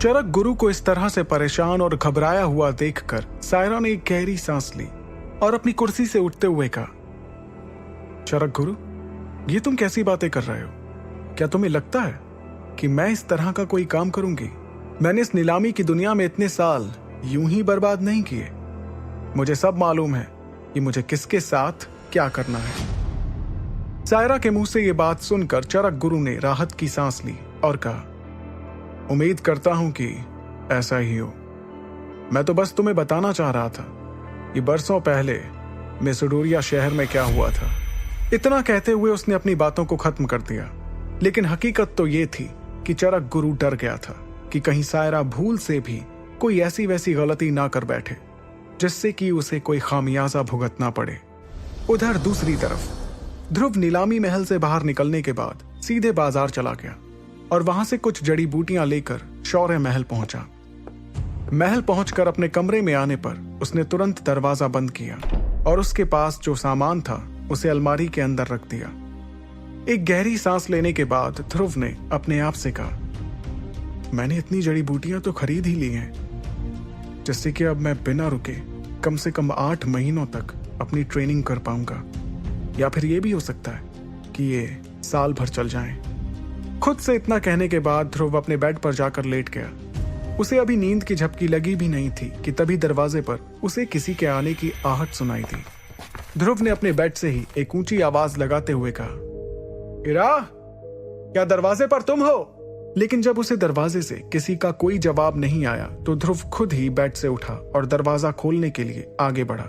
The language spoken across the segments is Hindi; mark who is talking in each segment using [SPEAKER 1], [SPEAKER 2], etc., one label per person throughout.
[SPEAKER 1] चरक गुरु को इस तरह से परेशान और घबराया हुआ देखकर सायरा ने एक गहरी सांस ली और अपनी कुर्सी से उठते हुए कहा, चरक गुरु, ये तुम कैसी बातें कर रहे हो? क्या तुम्हें लगता है कि मैं इस तरह का कोई काम करूंगी? मैंने इस नीलामी की दुनिया में इतने साल यूं ही बर्बाद नहीं किए। मुझे सब मालूम है कि मुझे किसके साथ क्या करना है। सायरा के मुंह से ये बात सुनकर चरक गुरु ने राहत की सांस ली और कहा, उम्मीद करता हूं कि ऐसा ही हो। मैं तो बस तुम्हें बताना चाह रहा था कि बरसों पहले मेसिडोरिया शहर में क्या हुआ था। इतना कहते हुए उसने अपनी बातों को खत्म कर दिया, लेकिन हकीकत तो ये थी कि चरक गुरु डर गया था कि कहीं सायरा भूल से भी कोई ऐसी वैसी गलती ना कर बैठे जिससे कि उसे कोई खामियाजा भुगतना पड़े। उधर दूसरी तरफ ध्रुव नीलामी महल से बाहर निकलने के बाद सीधे बाजार चला गया और वहां से कुछ जड़ी बूटियां लेकर शौर्य महल पहुंचा। महल पहुंचकर अपने कमरे में आने पर उसने तुरंत दरवाजा बंद किया और उसके पास जो सामान था उसे अलमारी के अंदर रख दिया। एक गहरी सांस लेने के बाद ध्रुव ने अपने आप से कहा, मैंने इतनी जड़ी बूटियां तो खरीद ही ली हैं जिससे कि अब मैं बिना रुके कम से कम 8 महीनों तक अपनी ट्रेनिंग कर पाऊंगा, या फिर ये भी हो सकता है कि ये साल भर चल जाए। खुद से इतना कहने के बाद ध्रुव अपने बेड पर जाकर लेट गया। उसे अभी नींद की झपकी लगी भी नहीं थी कि तभी दरवाजे पर उसे किसी के आने की आहट सुनाई दी। ध्रुव ने अपने बेड से ही एक ऊंची आवाज लगाते हुए कहा, इरा, क्या दरवाजे पर तुम हो? लेकिन जब उसे दरवाजे से किसी का कोई जवाब नहीं आया तो ध्रुव खुद ही बेड से उठा और दरवाजा खोलने के लिए आगे बढ़ा।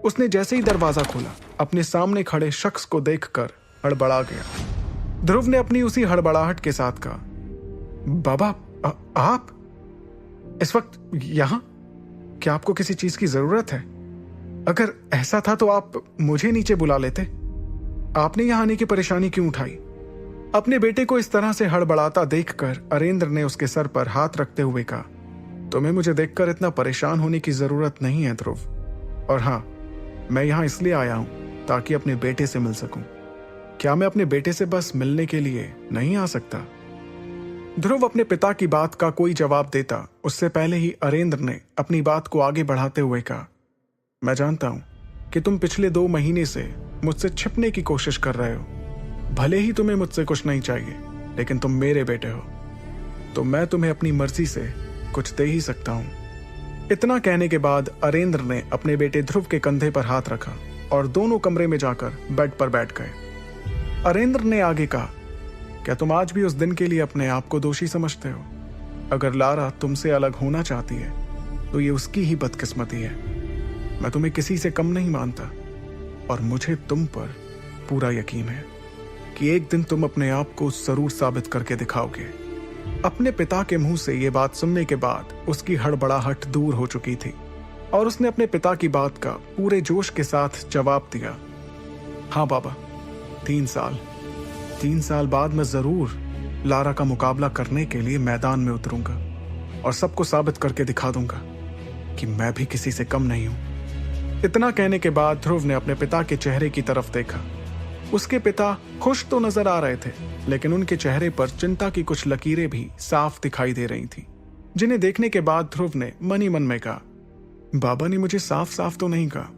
[SPEAKER 1] उसने जैसे ही दरवाजा खोला, अपने सामने खड़े शख्स को देखकर हड़बड़ा गया। ध्रुव ने अपनी उसी हड़बड़ाहट के साथ कहा, बाबा, आप इस वक्त यहां? क्या आपको किसी चीज की जरूरत है? अगर ऐसा था तो आप मुझे नीचे बुला लेते। आपने यहां आने की परेशानी क्यों उठाई? अपने बेटे को इस तरह से हड़बड़ाता देखकर अरेंद्र ने उसके सर पर हाथ रखते हुए कहा, तुम्हें मुझे देखकर इतना परेशान होने की जरूरत नहीं है ध्रुव। और हाँ, मैं यहां इसलिए आया हूं ताकि अपने बेटे से मिल सकूं। क्या मैं अपने बेटे से बस मिलने के लिए नहीं आ सकता? ध्रुव अपने पिता की बात का कोई जवाब देता उससे पहले ही अरेंद्र ने अपनी बात को आगे बढ़ाते हुए कहा, मैं जानता हूं कि तुम पिछले 2 महीने से मुझसे छिपने की कोशिश कर रहे हो। भले ही तुम्हें मुझसे कुछ नहीं चाहिए, लेकिन तुम मेरे बेटे हो, तो मैं तुम्हें अपनी मर्जी से कुछ दे ही सकता हूं। इतना कहने के बाद अरेंद्र ने अपने बेटे ध्रुव के कंधे पर हाथ रखा और दोनों कमरे में जाकर बेड पर बैठ गए। अरेंद्र ने आगे कहा, क्या तुम आज भी उस दिन के लिए अपने आप को दोषी समझते हो? अगर लारा तुमसे अलग होना चाहती है तो ये उसकी ही बदकिस्मती है। मैं तुम्हें किसी से कम नहीं मानता और मुझे तुम पर पूरा यकीन है कि एक दिन तुम अपने आप को जरूर साबित करके दिखाओगे। अपने पिता के मुंह से ये बात सुनने के बाद उसकी हड़बड़ाहट दूर हो चुकी थी और उसने अपने पिता की बात का पूरे जोश के साथ जवाब दिया, हाँ बाबा, 3 साल बाद मैं जरूर लारा का मुकाबला करने के लिए मैदान में उतरूंगा और सबको साबित करके दिखा दूंगा कि मैं भी किसी से कम नहीं हूं। इतना कहने के बाद ध्रुव ने अपने पिता के चेहरे की तरफ देखा। उसके पिता खुश तो नजर आ रहे थे, लेकिन उनके चेहरे पर चिंता की कुछ लकीरें भी साफ दिखाई दे रही थी, जिन्हें देखने के बाद ध्रुव ने मन ही मन में कहा, बाबा ने मुझे साफ साफ तो नहीं कहा,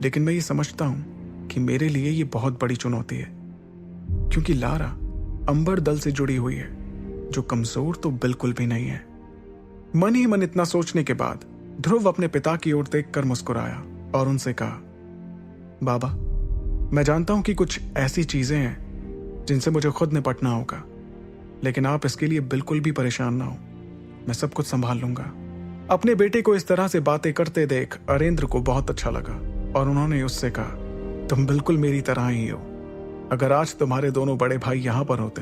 [SPEAKER 1] लेकिन मैं ये समझता हूं कि मेरे लिए ये बहुत बड़ी चुनौती है, क्योंकि लारा अंबर दल से जुड़ी हुई है, जो कमजोर तो बिल्कुल भी नहीं है। मन ही मन इतना सोचने के बाद ध्रुव अपने पिता की ओर देखकर मुस्कुराया और उनसे कहा, बाबा, मैं जानता हूं कि कुछ ऐसी चीजें हैं जिनसे मुझे खुद निपटना होगा, लेकिन आप इसके लिए बिल्कुल भी परेशान ना हो, मैं सब कुछ संभाल लूंगा। अपने बेटे को इस तरह से बातें करते देख अरेंद्र को बहुत अच्छा लगा और उन्होंने उससे कहा, तुम बिल्कुल मेरी तरह ही हो। अगर आज तुम्हारे दोनों बड़े भाई यहां पर होते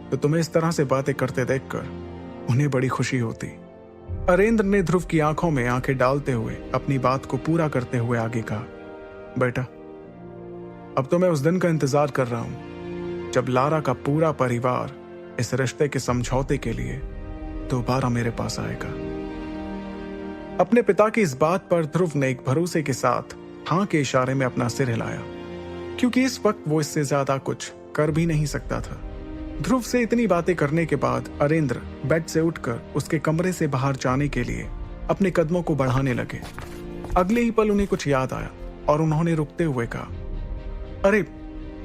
[SPEAKER 1] तो तुम्हें इस तरह से बातें करते देखकर उन्हें बड़ी खुशी होती। अरेंद्र ने ध्रुव की आंखों में आंखें डालते हुए अपनी बात को पूरा करते हुए आगे कहा, बेटा, अब तो मैं उस दिन का इंतजार कर रहा हूं जब लारा का पूरा परिवार इस रिश्ते के समझौते के लिए दोबारा मेरे पास आएगा। अपने पिता की इस बात पर ध्रुव ने एक भरोसे के साथ हां के इशारे में अपना सिर हिलाया, क्योंकि इस वक्त वो इससे ज्यादा कुछ कर भी नहीं सकता था। ध्रुव से इतनी बातें करने के बाद अरेंद्र बेड से उठकर उसके कमरे से बाहर जाने के लिए अपने कदमों को बढ़ाने लगे। अगले ही पल उन्हें कुछ याद आया और उन्होंने रुकते हुए कहा, अरे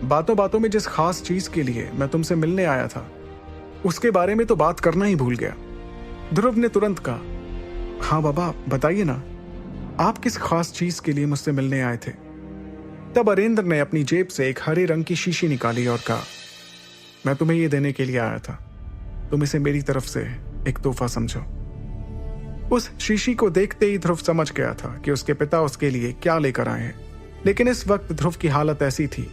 [SPEAKER 1] बातों बातों में जिस खास चीज के लिए मैं तुमसे मिलने आया था उसके बारे में तो बात करना ही भूल गया। ध्रुव ने तुरंत कहा, हाँ बाबा बताइए ना, आप किस खास चीज के लिए मुझसे मिलने आए थे? तब अरेंद्र ने अपनी जेब से एक हरे रंग की शीशी निकाली और कहा, मैं तुम्हें यह देने के लिए आया था, तुम इसे मेरी तरफ से एक तोहफा समझो। उस शीशी को देखते ही ध्रुव समझ गया था कि उसके पिता उसके लिए क्या लेकर आए हैं, लेकिन इस वक्त ध्रुव की हालत ऐसी थी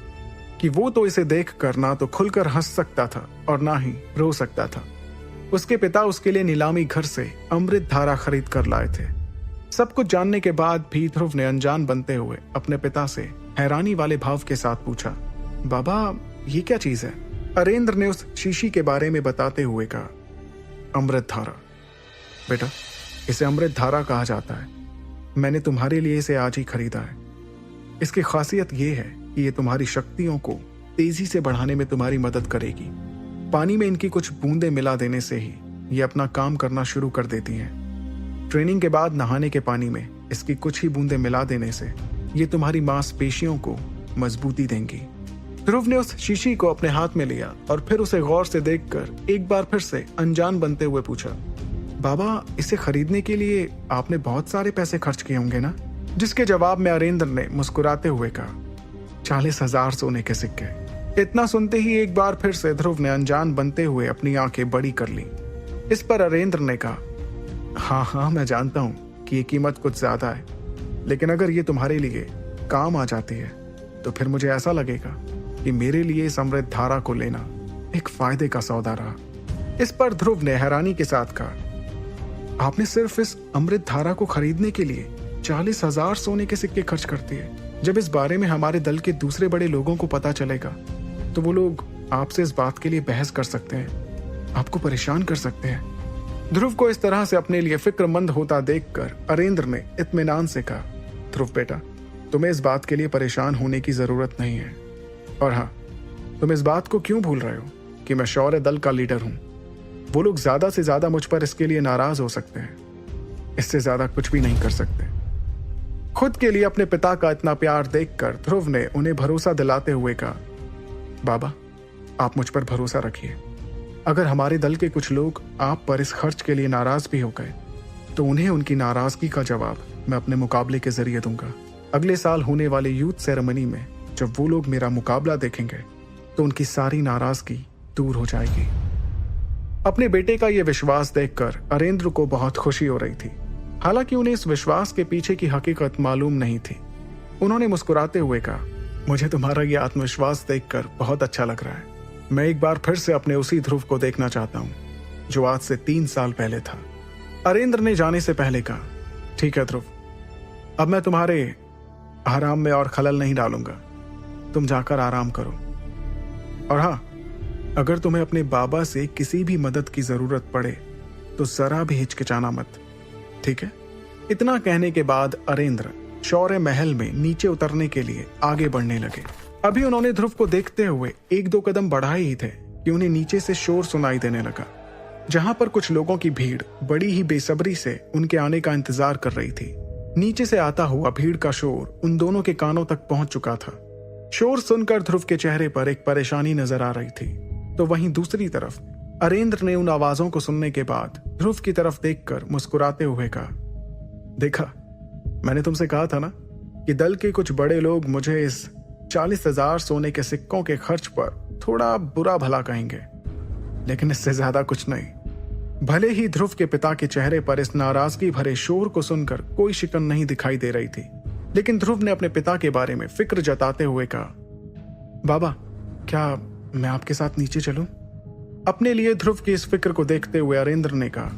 [SPEAKER 1] कि वो तो इसे देखकर ना तो खुलकर हंस सकता था और ना ही रो सकता था। उसके पिता उसके लिए नीलामी घर से अमृत धारा खरीद कर लाए थे। सब कुछ जानने के बाद भी ध्रुव ने अनजान बनते हुए अपने पिता से हैरानी वाले भाव के साथ पूछा, बाबा ये क्या चीज है? अरेंद्र ने उस शीशी के बारे में बताते हुए कहा, अमृत धारा। बेटा इसे अमृत धारा कहा जाता है, मैंने तुम्हारे लिए इसे आज ही खरीदा है। इसकी खासियत यह है कि ये तुम्हारी शक्तियों को तेजी से बढ़ाने में तुम्हारी मदद करेगी। पानी में इनकी कुछ बूंदें मिला देने से ही ये अपना काम करना शुरू कर देती हैं। ट्रेनिंग के बाद नहाने के पानी में इसकी कुछ ही बूंदें मिला देने से ये तुम्हारी मांसपेशियों को मजबूती देंगी। ध्रुव ने उस शीशी को अपने हाथ में लिया और फिर उसे गौर से देखकर एक बार फिर से अनजान बनते हुए पूछा, बाबा इसे खरीदने के लिए आपने बहुत सारे पैसे खर्च किए होंगे ना? जिसके जवाब में अरेंद्र ने मुस्कुराते हुए कहा, 40,000 सोने के सिक्के। इतना सुनते ही एक बार फिर से ध्रुव ने अनजान बनते हुए अपनी आंखें बड़ी कर ली। इस पर अरेंद्र ने कहा, हाँ मैं जानता हूँ कि ये कीमत कुछ ज्यादा है, लेकिन अगर ये तुम्हारे लिए काम आ जाती है तो फिर मुझे ऐसा लगेगा कि मेरे लिए इस अमृत धारा को लेना एक फायदे का सौदा रहा। इस पर ध्रुव ने हैरानी के साथ कहा, आपने सिर्फ इस अमृत धारा को खरीदने के लिए 40,000 सोने के सिक्के खर्च कर दिए। जब इस बारे में हमारे दल के दूसरे बड़े लोगों को पता चलेगा तो वो लोग आपसे इस बात के लिए बहस कर सकते हैं, आपको परेशान कर सकते हैं। ध्रुव को इस तरह से अपने लिए फिक्रमंद होता देखकर अरेंद्र ने इत्मीनान से कहा, ध्रुव बेटा तुम्हें इस बात के लिए परेशान होने की जरूरत नहीं है। और हाँ, तुम इस बात को क्यों भूल रहे हो कि मैं शौर्य दल का लीडर हूं। वो लोग ज्यादा से ज्यादा मुझ पर इसके लिए नाराज हो सकते हैं, इससे ज्यादा कुछ भी नहीं कर सकते। खुद के लिए अपने पिता का इतना प्यार देखकर ध्रुव ने उन्हें भरोसा दिलाते हुए कहा, बाबा आप मुझ पर भरोसा रखिए। अगर हमारे दल के कुछ लोग आप पर इस खर्च के लिए नाराज भी हो गए तो उन्हें उनकी नाराजगी का जवाब मैं अपने मुकाबले के जरिए दूंगा। अगले साल होने वाले यूथ सेरेमनी में जब वो लोग मेरा मुकाबला देखेंगे तो उनकी सारी नाराजगी दूर हो जाएगी। अपने बेटे का यह विश्वास देखकर अरेंद्र को बहुत खुशी हो रही थी। हालांकि उन्हें इस विश्वास के पीछे की हकीकत मालूम नहीं थी। उन्होंने मुस्कुराते हुए कहा, मुझे तुम्हारा यह आत्मविश्वास देखकर बहुत अच्छा लग रहा है। मैं एक बार फिर से अपने उसी ध्रुव को देखना चाहता हूँ जो आज से 3 साल पहले था। अरेंद्र ने जाने से पहले कहा, ठीक है ध्रुव, अब मैं तुम्हारे आराम में और खलल नहीं डालूंगा, तुम जाकर आराम करो। और हाँ, अगर तुम्हें अपने बाबा से किसी भी मदद की जरूरत पड़े तो जरा भी हिचकिचाना मत, ठीक है? इतना कहने के बाद अरेंद्र शौर्य महल में नीचे उतरने के लिए आगे बढ़ने लगे। अभी उन्होंने ध्रुव को देखते हुए 1-2 कदम बढ़ाए ही थे कि उन्हें नीचे से शोर सुनाई देने लगा, जहां पर कुछ लोगों की भीड़ बड़ी ही बेसब्री से उनके आने का इंतजार कर रही थी। नीचे से आता हुआ भीड़ का शोर उन दोनों के कानों तक पहुंच चुका था। शोर सुनकर ध्रुव के चेहरे पर एक परेशानी नजर आ रही थी, तो वहीं दूसरी तरफ अरेंद्र ने उन आवाजों को सुनने के बाद ध्रुव की तरफ देखकर मुस्कुराते हुए कहा, देखा, मैंने तुमसे कहा था ना कि दल के कुछ बड़े लोग मुझे इस 40,000 सोने के सिक्कों के खर्च पर थोड़ा बुरा भला कहेंगे, लेकिन इससे ज्यादा कुछ नहीं। भले ही ध्रुव के पिता के चेहरे पर इस नाराजगी भरे शोर को सुनकर कोई शिकन नहीं दिखाई दे रही थी, लेकिन ध्रुव ने अपने पिता के बारे में फिक्र जताते हुए कहा, बाबा क्या मैं आपके साथ नीचे चलूं? अपने लिए ध्रुव की इस फिक्र को देखते हुए अरेंद्र ने कहा,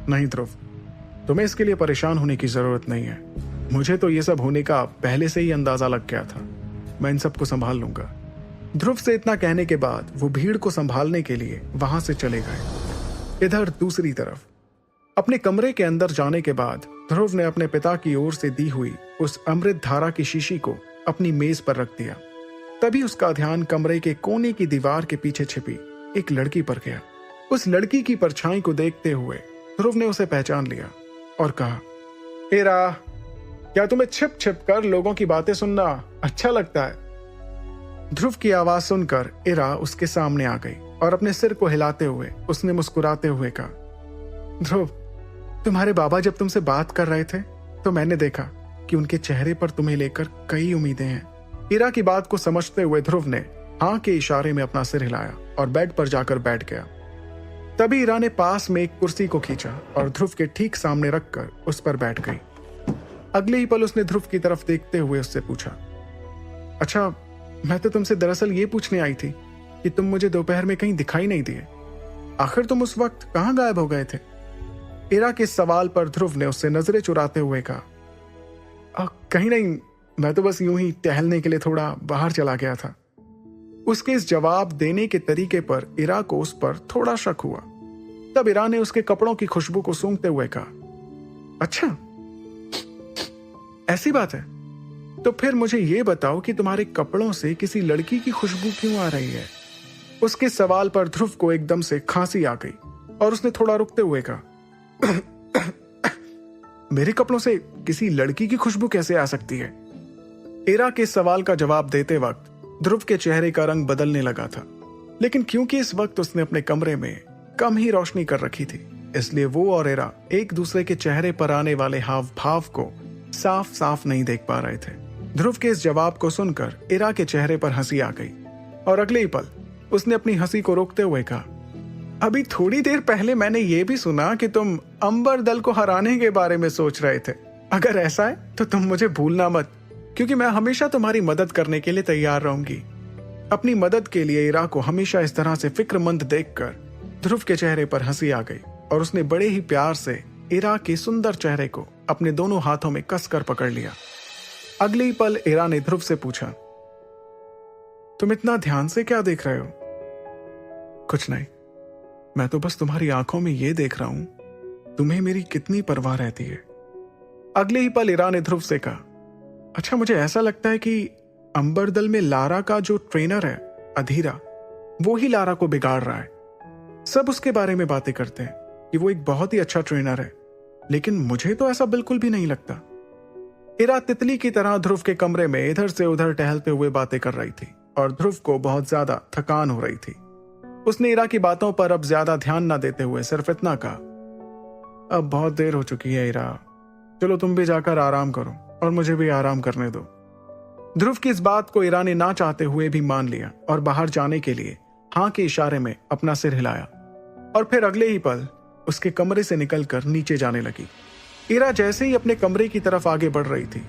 [SPEAKER 1] नहीं ध्रुव, तुम्हें इसके लिए परेशान होने की जरूरत नहीं है। मुझे तो ये सब होने का पहले से ही अंदाजा लग गया था, मैं इन सबको संभाल लूंगा। ध्रुव से इतना कहने के बाद वो भीड़ को संभालने के लिए वहां से चले गए। इधर दूसरी तरफ अपने कमरे के अंदर जाने के बाद ध्रुव ने अपने पिता की ओर से दी हुई उस अमृत धारा की शीशी को अपनी मेज पर रख दिया। तभी उसका ध्यान कमरे के कोने की दीवार के पीछे छिपी एक लड़की पर गया। उस लड़की की परछाई को देखते हुए ध्रुव ने उसे पहचान लिया और कहा, इरा, क्या तुम्हें छिप छिप कर लोगों की बातें सुनना अच्छा लगता है? ध्रुव की आवाज सुनकर इरा उसके सामने आ गई और अपने सिर को हिलाते हुए उसने मुस्कुराते हुए कहा, ध्रुव, तुम्हारे बाबा जब तुमसे बात कर रहे थे तो मैंने देखा कि उनके चेहरे पर तुम्हें लेकर कई उम्मीदें हैं। इरा की बात को समझते हुए ध्रुव ने हाँ के इशारे में अपना सिर हिलाया और बेड पर जाकर बैठ गया। तभी इरा ने पास में एक कुर्सी को खींचा और ध्रुव के ठीक सामने रखकर उस पर बैठ गई। अगले ही पल उसने ध्रुव की तरफ देखते हुए उससे पूछा, अच्छा, मैं तो तुमसे दरअसल ये पूछने आई थी कि तुम मुझे दोपहर में कहीं दिखाई नहीं दिए। आखिर तुम उस वक्त कहाँ गायब हो गए थे? इरा के सवाल पर ध्रुव ने उससे नजरें चुराते हुए कहा, कहीं नहीं, मैं तो बस यूं ही टहलने के लिए थोड़ा बाहर चला गया था। उसके इस जवाब देने के तरीके पर इरा को उस पर थोड़ा शक हुआ। तब इरा ने उसके कपड़ों की खुशबू को सूंघते हुए कहा, अच्छा, ऐसी बात है? तो फिर मुझे यह बताओ कि तुम्हारे कपड़ों से किसी लड़की की खुशबू क्यों आ रही है? उसके सवाल पर ध्रुव को एकदम से खांसी आ गई और उसने थोड़ा रुकते हुए कहा, मेरे कपड़ों से किसी लड़की की खुशबू कैसे आ सकती है? इरा के सवाल का जवाब देते वक्त ध्रुव के चेहरे का रंग बदलने लगा था, लेकिन क्योंकि इस वक्त उसने अपने कमरे में कम ही रोशनी कर रखी थी, इसलिए वो और इरा एक दूसरे के चेहरे पर आने वाले हाव भाव को साफ साफ नहीं देख पा रहे थे। ध्रुव के इस जवाब को सुनकर इरा के चेहरे पर हंसी आ गई और अगले ही पल उसने अपनी हंसी को रोकते हुए कहा, अभी थोड़ी देर पहले मैंने ये भी सुना कि तुम अंबर दल को हराने के बारे में सोच रहे थे। अगर ऐसा है तो तुम मुझे भूलना मत, क्योंकि मैं हमेशा तुम्हारी मदद करने के लिए तैयार रहूंगी। अपनी मदद के लिए इरा को हमेशा इस तरह से फिक्रमंद देखकर ध्रुव के चेहरे पर हंसी आ गई और उसने बड़े ही प्यार से इरा के सुंदर चेहरे को अपने दोनों हाथों में कसकर पकड़ लिया। अगले ही पल इरा ने ध्रुव से पूछा, तुम इतना ध्यान से क्या देख रहे हो? कुछ नहीं, मैं तो बस तुम्हारी आंखों में ये देख रहा हूं, तुम्हें मेरी कितनी परवाह रहती है। अगले ही पल इरा ने ध्रुव से कहा, अच्छा, मुझे ऐसा लगता है कि अंबर दल में लारा का जो ट्रेनर है अधीरा, वो ही लारा को बिगाड़ रहा है। सब उसके बारे में बातें करते हैं कि वो एक बहुत ही अच्छा ट्रेनर है, लेकिन मुझे तो ऐसा बिल्कुल भी नहीं लगता। इरा तितली की तरह ध्रुव के कमरे में इधर से उधर टहलते हुए बातें कर रही थी और ध्रुव को बहुत ज्यादा थकान हो रही थी। उसने इरा की बातों पर अब ज्यादा ध्यान न देते हुए सिर्फ इतना कहा, अब बहुत देर हो चुकी है इरा, चलो तुम भी जाकर आराम करो और मुझे भी आराम करने दो। ध्रुव की इस बात को इरा ने ना चाहते हुए भी मान लिया और बाहर जाने के लिए हाँ के इशारे में अपना सिर हिलाया और फिर अगले ही पल उसके कमरे से निकलकर नीचे जाने लगी। इरा जैसे ही अपने कमरे की तरफ आगे बढ़ रही थी,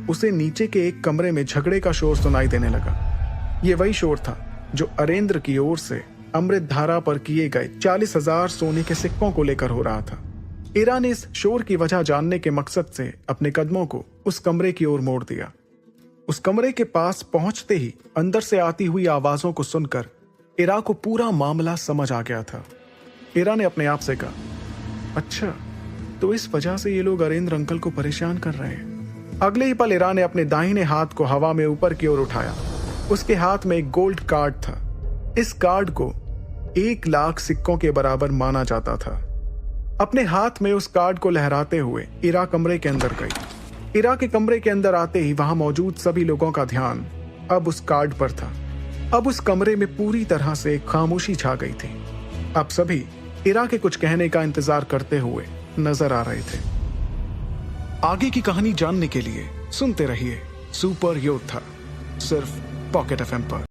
[SPEAKER 1] उसे नीचे के एक कमरे में झगड़े का शोर सुनाई देने लगा। ये वही शोर था जो अरेंद्र की ओर से अमृत धारा पर किए गए 40,000 सोने के सिक्कों को लेकर हो रहा था। इरा ने इस शोर की वजह जानने के मकसद से अपने कदमों को उस कमरे की ओर मोड़ दिया। उस कमरे के पास पहुंचते ही अंदर से आती हुई आवाजों को सुनकर इरा को पूरा मामला समझ आ गया था। इरा ने अपने आप से कहा, अच्छा, तो इस वजह से ये लोग अरेंद्र अंकल को परेशान कर रहे हैं। अगले ही पल इरा ने अपने दाहिने हाथ को हवा में ऊपर की ओर उठाया। उसके हाथ में एक गोल्ड कार्ड था। इस कार्ड को 1 लाख सिक्कों के बराबर माना जाता था। अपने हाथ में उस कार्ड को लहराते हुए इरा कमरे के अंदर गई। इरा के कमरे के अंदर आते ही वहां मौजूद सभी लोगों का ध्यान अब उस कार्ड पर था। अब उस कमरे में पूरी तरह से खामोशी छा गई थी। अब सभी इरा के कुछ कहने का इंतजार करते हुए नजर आ रहे थे। आगे की कहानी जानने के लिए सुनते रहिए सुपर योद्धा, सिर्फ पॉकेट एफएम पर।